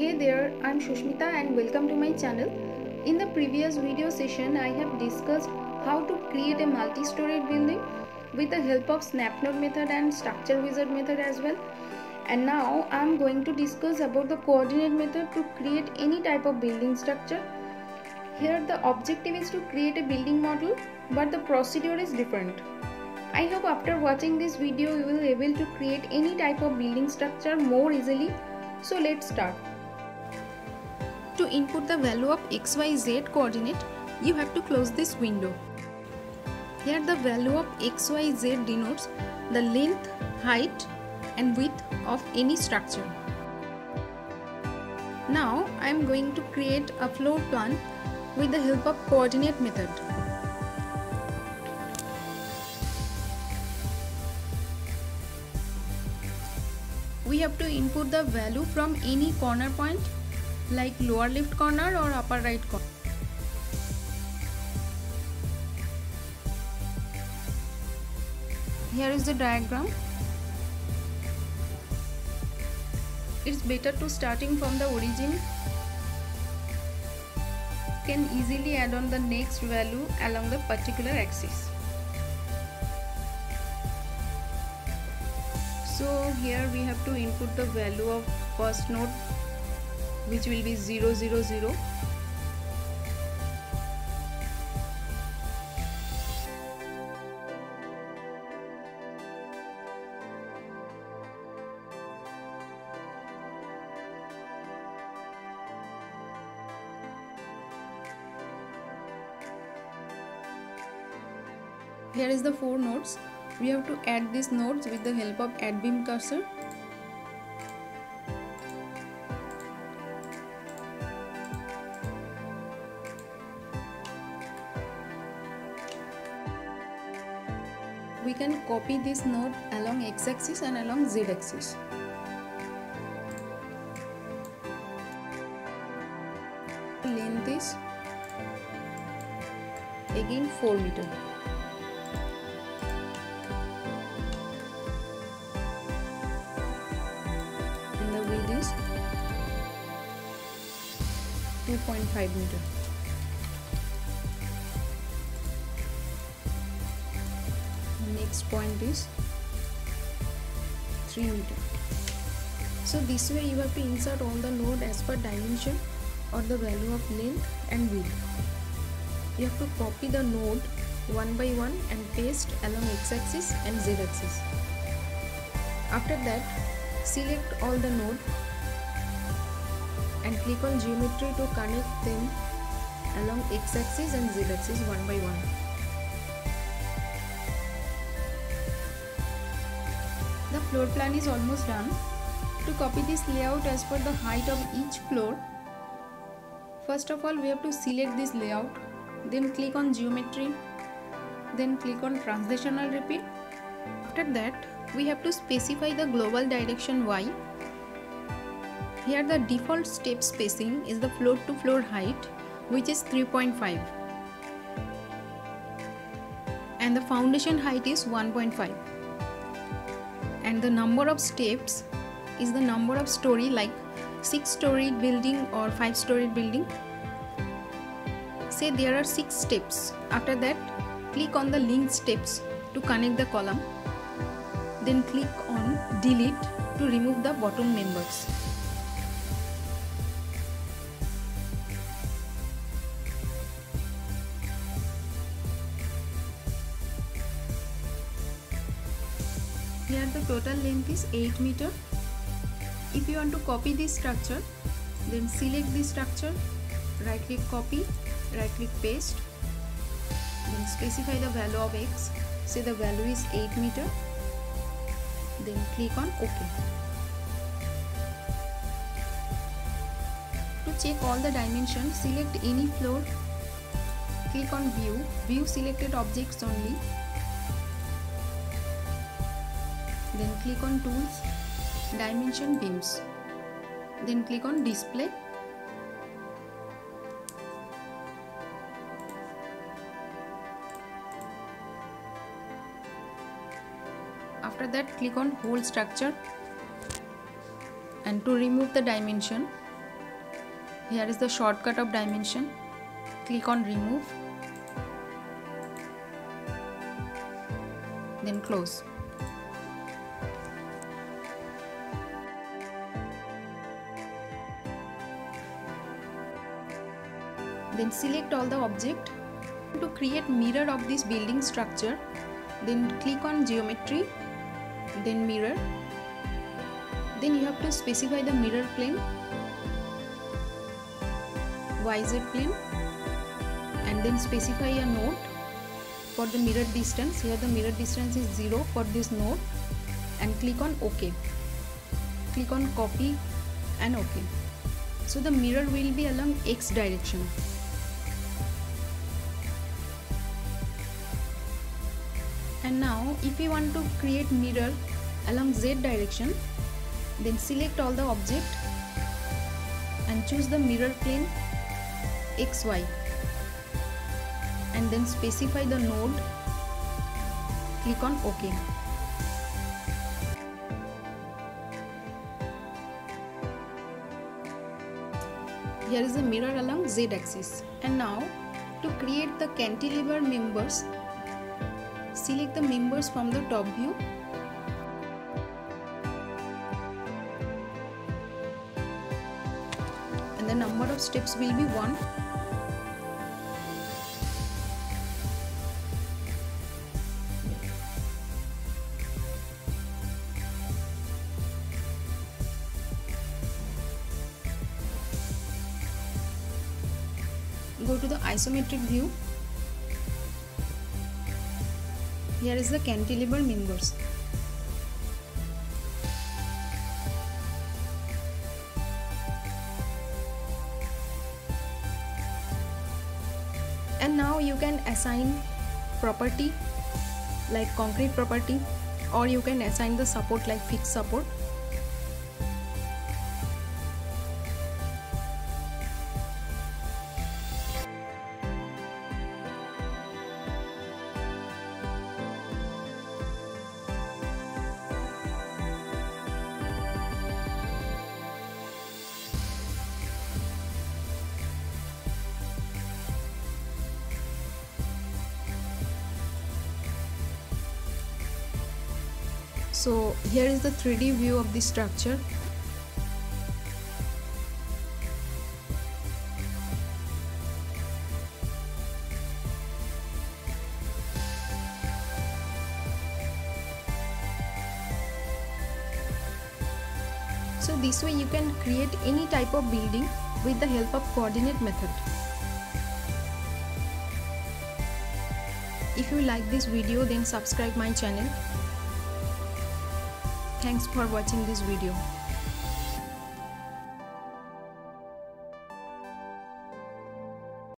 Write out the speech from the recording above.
Hey there, I'm Shushmita and welcome to my channel. In the previous video session, I have discussed how to create a multi-storied building with the help of SnapNode method and structure wizard method as well. And now I'm going to discuss about the coordinate method to create any type of building structure. Here the objective is to create a building model, but the procedure is different. I hope after watching this video you will be able to create any type of building structure more easily. So let's start. To input the value of XYZ coordinate, you have to close this window. Here the value of XYZ denotes the length, height and width of any structure. Now I am going to create a floor plan with the help of coordinate method. We have to input the value from any corner point like lower left corner or upper right corner. Here is the diagram. It's better to starting from the origin. You can easily add on the next value along the particular axis. So here we have to input the value of first node, which will be 0, 0, 0. Here is the 4 nodes. We have to add these nodes with the help of add beam cursor. We can copy this node along x-axis and along z-axis. Length is again 4 meters. And the width is 2.5 meters. Next point is 3 meters. So this way you have to insert all the node as per dimension or the value of length and width. You have to copy the node one by one and paste along x-axis and z-axis. After that, select all the node and click on geometry to connect them along x-axis and z-axis one by one. The floor plan is almost done. To copy this layout as per the height of each floor, first of all we have to select this layout, then click on geometry, then click on translational repeat. After that we have to specify the global direction Y. Here the default step spacing is the floor to floor height, which is 3.5, and the foundation height is 1.5. And the number of steps is the number of story, like 6-storied building or 5-storied building. Say there are 6 steps. After that, click on the link steps to connect the column. Then click on delete to remove the bottom members. Here the total length is 8 meters. If you want to copy this structure, then select this structure, right click copy, right click paste, then specify the value of x. Say the value is 8 meters. Then click on OK. To check all the dimensions, select any floor, click on view selected objects only. Then click on tools, dimension beams. Then click on display. After that click on whole structure, and to remove the dimension Here is the shortcut of dimension. Click on remove, then close. Then select all the object. To create mirror of this building structure, then click on geometry, then mirror. Then you have to specify the mirror plane, YZ plane, and then specify a node for the mirror distance. Here the mirror distance is 0 for this node, and click on OK. Click on copy and OK. So the mirror will be along X direction. And now if you want to create mirror along Z direction, then select all the object and choose the mirror plane XY, and then specify the node. Click on OK. Here is the mirror along Z axis. And now to create the cantilever members, select the members from the top view. And the number of steps will be 1. Go to the isometric view. Here is the cantilever members. And now you can assign property like concrete property, or you can assign the support like fixed support. So here is the 3D view of the structure. So this way you can create any type of building with the help of coordinate method. If you like this video, then subscribe my channel. Thanks for watching this video.